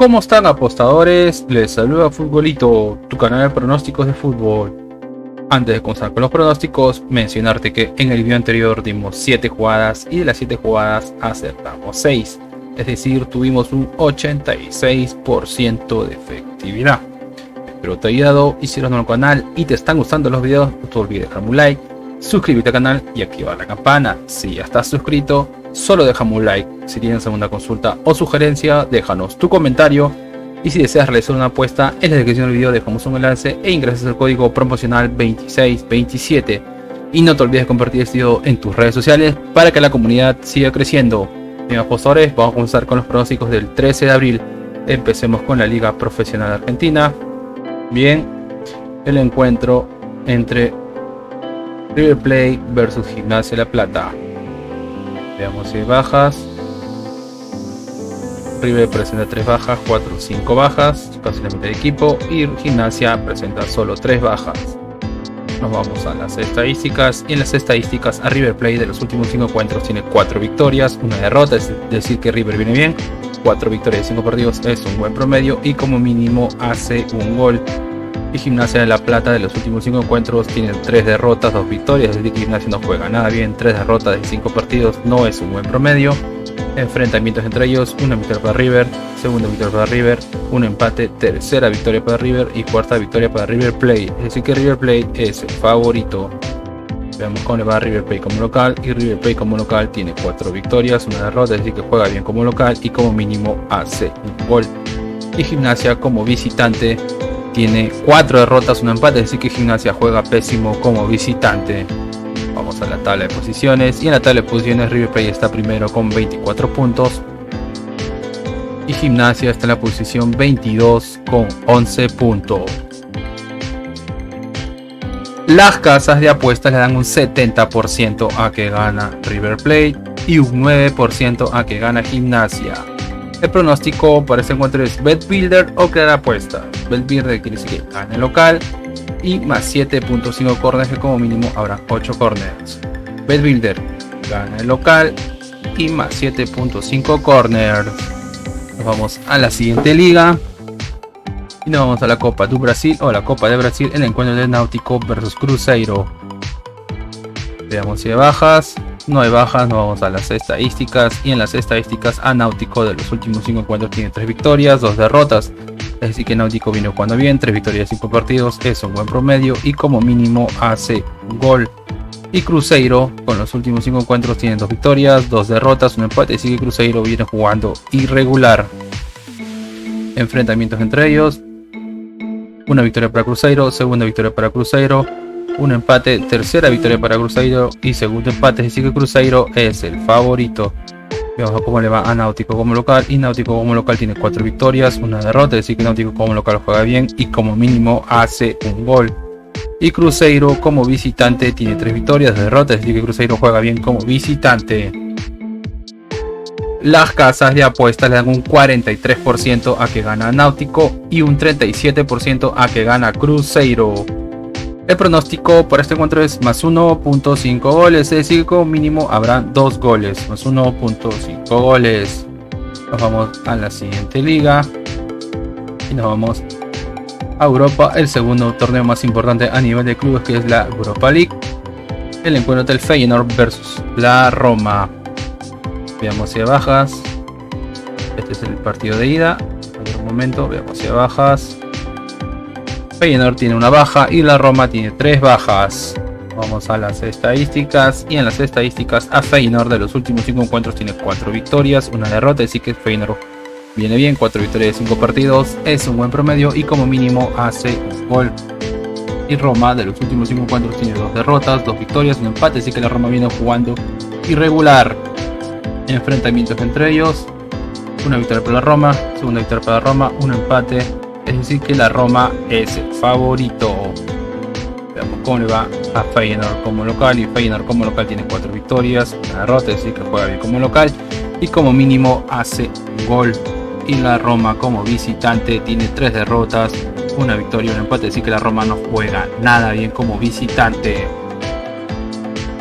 ¿Cómo están, apostadores? Les saluda Futbolito, tu canal de pronósticos de fútbol. Antes de comenzar con los pronósticos, mencionarte que en el video anterior dimos 7 jugadas y de las 7 jugadas acertamos 6. Es decir, tuvimos un 86% de efectividad. Espero te haya ayudado y si eres nuevo al canal y te están gustando los videos, no te olvides dejar un like, suscribirte al canal y activar la campana. Si ya estás suscrito, solo déjame un like. Si tienes alguna consulta o sugerencia, déjanos tu comentario. Y si deseas realizar una apuesta, en la descripción del video dejamos un enlace e ingresas el código promocional 2627. Y no te olvides de compartir este video en tus redes sociales para que la comunidad siga creciendo. Bien, apostadores, vamos a comenzar con los pronósticos del 13 de abril. Empecemos con la Liga Profesional Argentina. Bien, el encuentro entre River Plate versus Gimnasia La Plata. Veamos si hay bajas. River presenta 3 bajas, 4 o 5 bajas, casi la mitad de equipo, y Gimnasia presenta solo 3 bajas. Nos vamos a las estadísticas, y en las estadísticas a River Plate de los últimos 5 encuentros tiene 4 victorias, 1 derrota, es decir que River viene bien. 4 victorias de 5 partidos es un buen promedio y como mínimo hace un gol. Y Gimnasia de La Plata de los últimos 5 encuentros tiene 3 derrotas, 2 victorias, es decir que Gimnasia no juega nada bien. 3 derrotas de 5 partidos no es un buen promedio. Enfrentamientos entre ellos: una victoria para River, segunda victoria para River, un empate, tercera victoria para River y cuarta victoria para River Plate, es decir que River Plate es el favorito. Veamos cómo le va a River Plate como local, y River Plate como local tiene 4 victorias, una derrota, es decir que juega bien como local y como mínimo hace un gol. Y Gimnasia como visitante tiene 4 derrotas, un empate, es decir que Gimnasia juega pésimo como visitante. Vamos a la tabla de posiciones, y en la tabla de posiciones River Plate está primero con 24 puntos y Gimnasia está en la posición 22 con 11 puntos. Las casas de apuestas le dan un 70% a que gana River Plate y un 9% a que gana Gimnasia. El pronóstico para este encuentro es BetBuilder o crear apuestas. BetBuilder quiere decir que gana el local y más 7.5 corners, que como mínimo habrá 8 corners. BetBuilder gana el local y más 7.5 corners. Nos vamos a la siguiente liga y nos vamos a la Copa do Brasil o la Copa de Brasil, el encuentro de Náutico versus Cruzeiro. Veamos si hay bajas. No hay bajas, nos vamos a las estadísticas, y en las estadísticas a Náutico de los últimos 5 encuentros tiene 3 victorias, 2 derrotas, es decir que Náutico viene jugando bien. 3 victorias de 5 partidos es un buen promedio y como mínimo hace un gol. Y Cruzeiro con los últimos 5 encuentros tiene 2 victorias, 2 derrotas, un empate, es decir que Cruzeiro viene jugando irregular. Enfrentamientos entre ellos: una victoria para Cruzeiro, segunda victoria para Cruzeiro, un empate, tercera victoria para Cruzeiro y segundo empate, es decir que Cruzeiro es el favorito. Veamos cómo le va a Náutico como local, y Náutico como local tiene 4 victorias, una derrota, es decir que Náutico como local juega bien y como mínimo hace un gol. Y Cruzeiro como visitante tiene 3 victorias, 2 derrotas, es decir que Cruzeiro juega bien como visitante. Las casas de apuestas le dan un 43% a que gana Náutico y un 37% a que gana Cruzeiro. El pronóstico para este encuentro es más 1.5 goles, es decir, como mínimo habrá 2 goles, más 1.5 goles. Nos vamos a la siguiente liga y nos vamos a Europa, el segundo torneo más importante a nivel de clubes, que es la Europa League. El encuentro del Feyenoord versus la Roma. Veamos si hay bajas. Este es el partido de ida. En un momento, veamos si hay bajas. Feyenoord tiene una baja y la Roma tiene 3 bajas. Vamos a las estadísticas, y en las estadísticas a Feyenoord de los últimos 5 encuentros tiene 4 victorias, una derrota, así que Feyenoord viene bien. 4 victorias de 5 partidos es un buen promedio y como mínimo hace un gol. Y Roma de los últimos 5 encuentros tiene 2 derrotas, 2 victorias, un empate, así que la Roma viene jugando irregular. Enfrentamientos entre ellos: una victoria para la Roma, segunda victoria para la Roma, un empate, es decir que la Roma es el favorito. Veamos cómo le va a Feyenoord como local, y Feyenoord como local tiene 4 victorias, una derrota, es decir que juega bien como local y como mínimo hace un gol. Y la Roma como visitante tiene 3 derrotas, una victoria y un empate, es decir que la Roma no juega nada bien como visitante.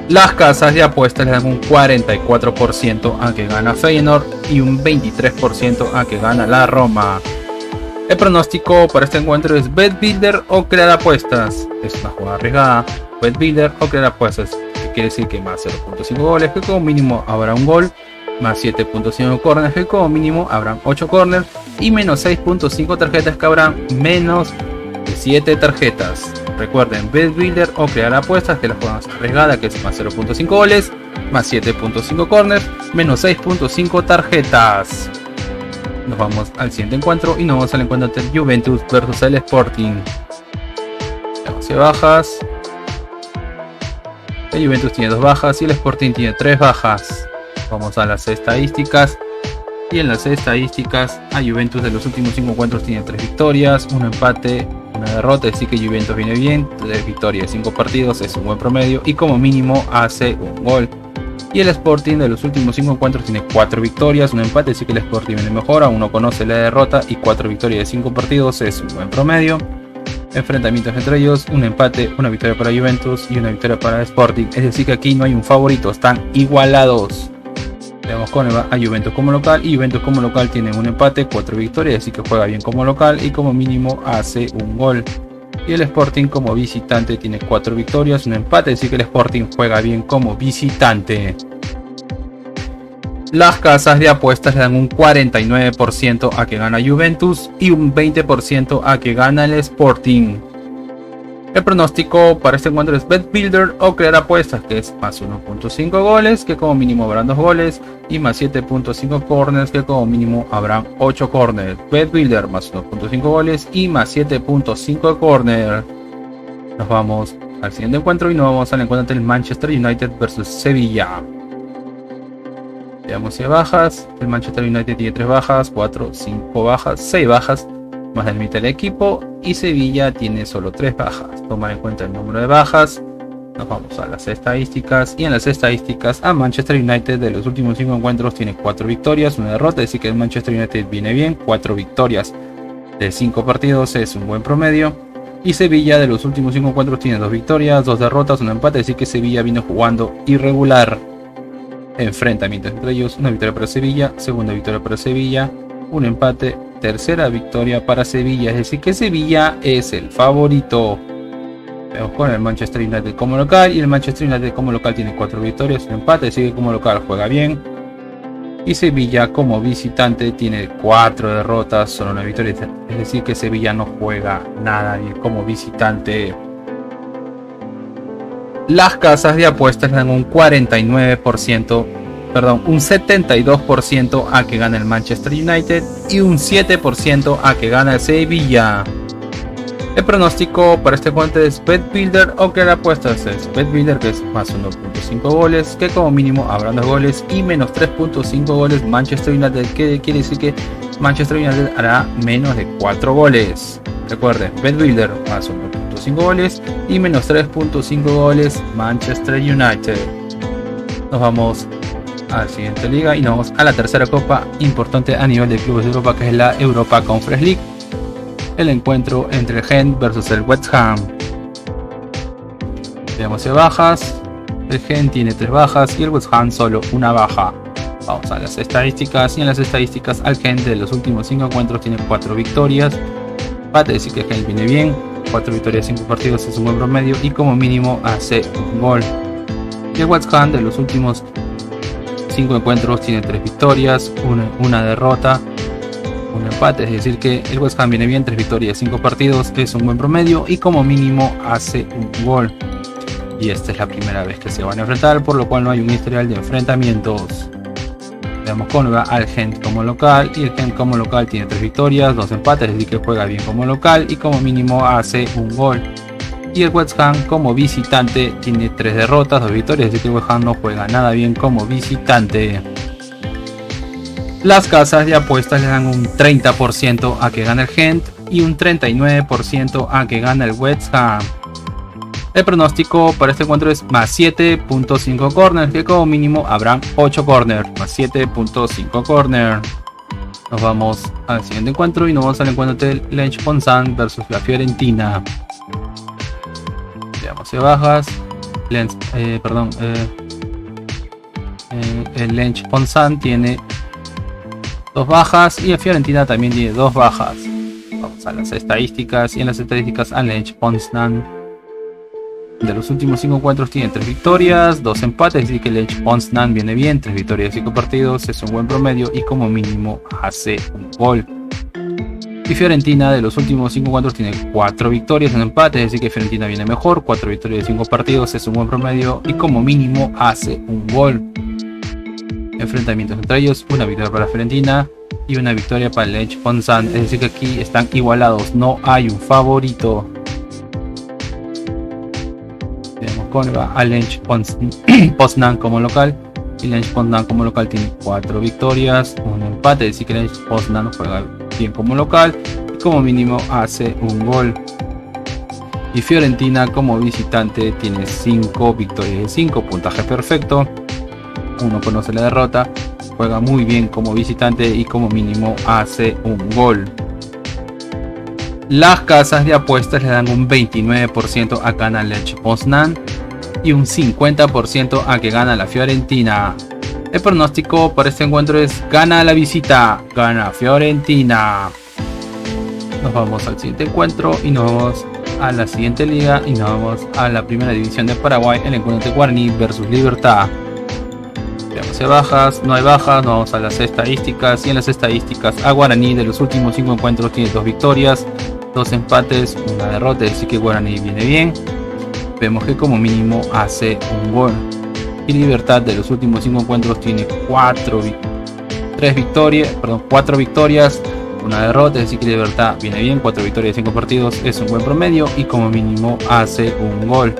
Las casas de apuestas le dan un 44% a que gana Feyenoord y un 23% a que gana la Roma. El pronóstico para este encuentro es Bet Builder o crear apuestas. Es una jugada arriesgada. Bet Builder o crear apuestas, que quiere decir que más 0.5 goles, que como mínimo habrá un gol, más 7.5 corners, que como mínimo habrán 8 corners, y menos 6.5 tarjetas, que habrán menos de 7 tarjetas. Recuerden, Bet Builder o crear apuestas, que es la jugada más arriesgada, que es más 0.5 goles, más 7.5 corners, menos 6.5 tarjetas. Nos vamos al siguiente encuentro y nos vamos al encuentro entre Juventus versus el Sporting. Hacia bajas. El Juventus tiene 2 bajas y el Sporting tiene 3 bajas. Vamos a las estadísticas. Y en las estadísticas, a Juventus de los últimos 5 encuentros tiene 3 victorias, 1 empate, 1 derrota. Así que Juventus viene bien. 3 victorias de 5 partidos es un buen promedio y como mínimo hace un gol. Y el Sporting de los últimos 5 encuentros tiene 4 victorias, 1 empate, así que el Sporting viene mejor, aún no conoce la derrota, y 4 victorias de 5 partidos es un buen promedio. Enfrentamientos entre ellos, 1 empate, 1 victoria para Juventus y 1 victoria para el Sporting, es decir que aquí no hay un favorito, están igualados. Veamos cómo va a Juventus como local, y Juventus como local tiene 1 empate, 4 victorias, así que juega bien como local y como mínimo hace un gol. Y el Sporting como visitante tiene 4 victorias, 1 empate, así que el Sporting juega bien como visitante. Las casas de apuestas le dan un 49% a que gana Juventus y un 20% a que gana el Sporting. El pronóstico para este encuentro es Bet Builder o crear apuestas, que es más 1.5 goles, que como mínimo habrán 2 goles, y más 7.5 corners, que como mínimo habrán 8 corners. Bet Builder más 1.5 goles y más 7.5 corners. Nos vamos al siguiente encuentro y nos vamos al encuentro entre el Manchester United versus Sevilla. Veamos si hay bajas. El Manchester United tiene 3 bajas, 4, 5 bajas, 6 bajas, más del mitad del equipo, y Sevilla tiene solo 3 bajas. Tomar en cuenta el número de bajas, nos vamos a las estadísticas, y en las estadísticas a Manchester United de los últimos 5 encuentros tiene 4 victorias, 1 derrota, es decir que el Manchester United viene bien, 4 victorias de 5 partidos es un buen promedio, y Sevilla de los últimos 5 encuentros tiene 2 victorias, 2 derrotas, 1 empate, es decir que Sevilla viene jugando irregular. Enfrentamientos entre ellos, 1 victoria para Sevilla, 2ª victoria para Sevilla, 1 empate, 3ª victoria para Sevilla, es decir que Sevilla es el favorito. Vemos con el Manchester United como local, y el Manchester United como local tiene 4 victorias, 1 empate, así que como local juega bien. Y Sevilla como visitante tiene 4 derrotas, solo 1 victoria, es decir que Sevilla no juega nada bien como visitante. Las casas de apuestas dan un 49%, perdón, un 72% a que gana el Manchester United y un 7% a que gana el Sevilla. El pronóstico para este encuentro es Bet Builder o crear apuestas. Es Bet Builder, que es más 1.5 goles, que como mínimo habrán 2 goles, y menos 3.5 goles Manchester United, que quiere decir que Manchester United hará menos de 4 goles. Recuerden, Bet Builder más 1.5 goles y menos 3.5 goles Manchester United. Nos vamos a la siguiente liga y nos vamos a la tercera copa importante a nivel de clubes de Europa, que es la Europa Conference League. El encuentro entre el Gent versus el West Ham. Veamos si bajas. El Gent tiene 3 bajas y el West Ham solo 1 baja. Vamos a las estadísticas, y en las estadísticas al Gent de los últimos 5 encuentros tiene 4 victorias. Para decir que el Gent viene bien, 4 victorias, 5 partidos es un buen promedio, y como mínimo hace un gol. Y el West Ham de los últimos 5 encuentros tiene 3 victorias, 1 derrota, 1 empate, es decir que el West Ham viene bien, 3 victorias, 5 partidos es un buen promedio, y como mínimo hace un gol. Y esta es la primera vez que se van a enfrentar, por lo cual no hay un historial de enfrentamientos. Veamos cómo va al Gent como local, y el Gent como local tiene 3 victorias, 2 empates, es decir que juega bien como local y como mínimo hace un gol. Y el West Ham como visitante tiene 3 derrotas, 2 victorias, es decir que el West Ham no juega nada bien como visitante. Las casas de apuestas le dan un 30% a que gana el Gent y un 39% a que gana el West Ham. El pronóstico para este encuentro es más 7.5 corners, que como mínimo habrán 8 corners, más 7.5 corners. Nos vamos al siguiente encuentro y nos vamos al encuentro del Lech Poznan versus la Fiorentina. Veamos si bajas. El Lens Poznan tiene 2 bajas y el Fiorentina también tiene 2 bajas. Vamos a las estadísticas, y en las estadísticas al Lens Poznan de los últimos 5 encuentros tiene 3 victorias, 2 empates, así que el Lens Poznan viene bien, 3 victorias de 5 partidos, es un buen promedio y como mínimo hace un gol. Y Fiorentina de los últimos 5 encuentros tiene 4 victorias, un empate, es decir que Fiorentina viene mejor, 4 victorias de 5 partidos, es un buen promedio y como mínimo hace un gol. Enfrentamientos entre ellos, una victoria para Fiorentina y una victoria para el Lech Poznan, es decir que aquí están igualados, no hay un favorito. Vemos cómo va al Lech Poznan como local, y el Lech Poznan como local tiene 4 victorias, un empate, es decir que el Lech Poznan juega bien como local y como mínimo hace un gol. Y Fiorentina como visitante tiene 5 victorias de 5, puntaje perfecto. Uno conoce la derrota, juega muy bien como visitante y como mínimo hace un gol. Las casas de apuestas le dan un 29% a gana el Lech Poznan y un 50% a que gana la Fiorentina. El pronóstico para este encuentro es gana la visita, gana Fiorentina. Nos vamos al siguiente encuentro y nos vamos a la siguiente liga y nos vamos a la primera división de Paraguay, el encuentro de Guaraní versus Libertad. Veamos si hay bajas, no hay bajas, nos vamos a las estadísticas y en las estadísticas a Guaraní de los últimos 5 encuentros tiene 2 victorias, 2 empates, una derrota, es decir que Guaraní viene bien. Vemos que como mínimo hace un gol. Y Libertad de los últimos 5 encuentros tiene 4 victorias, una derrota, es decir que Libertad viene bien, 4 victorias de 5 partidos, es un buen promedio y como mínimo hace un gol.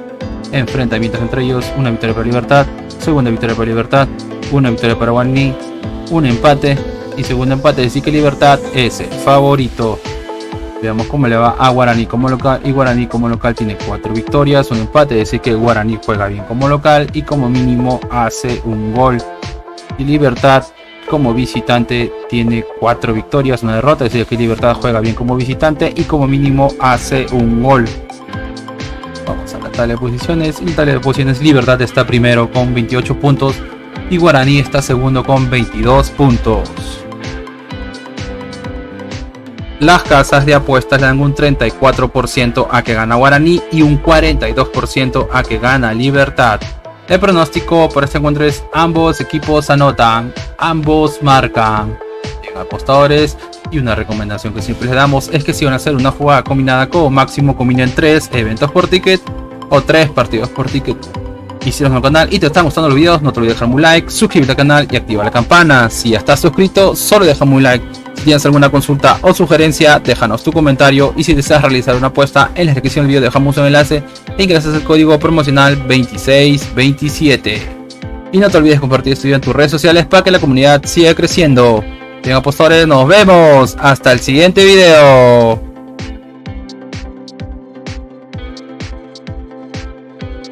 Enfrentamientos entre ellos, una victoria para Libertad, segunda victoria para Libertad, una victoria para Guaraní, un empate y segundo empate, es decir que Libertad es el favorito. Veamos cómo le va a Guaraní como local, y Guaraní como local tiene 4 victorias, un empate, es decir que Guaraní juega bien como local y como mínimo hace un gol. Y Libertad como visitante tiene 4 victorias, una derrota, es decir que Libertad juega bien como visitante y como mínimo hace un gol. Vamos a la tabla de posiciones. En la tabla de posiciones Libertad está primero con 28 puntos y Guaraní está segundo con 22 puntos. Las casas de apuestas le dan un 34% a que gana Guaraní y un 42% a que gana Libertad. El pronóstico por este encuentro es ambos equipos anotan, ambos marcan. Bien, apostadores, y una recomendación que siempre les damos es que si van a hacer una jugada combinada, como máximo combinen 3 eventos por ticket o 3 partidos por ticket. Y si nos al canal y te están gustando los videos, no te olvides dejarme un like, suscribirte al canal y activar la campana. Si ya estás suscrito, solo déjame un like. Si tienes alguna consulta o sugerencia, déjanos tu comentario. Y si deseas realizar una apuesta, en la descripción del video dejamos un enlace e ingresas el código promocional 2627. Y no te olvides compartir este video en tus redes sociales para que la comunidad siga creciendo. Bien, apostadores, nos vemos hasta el siguiente video.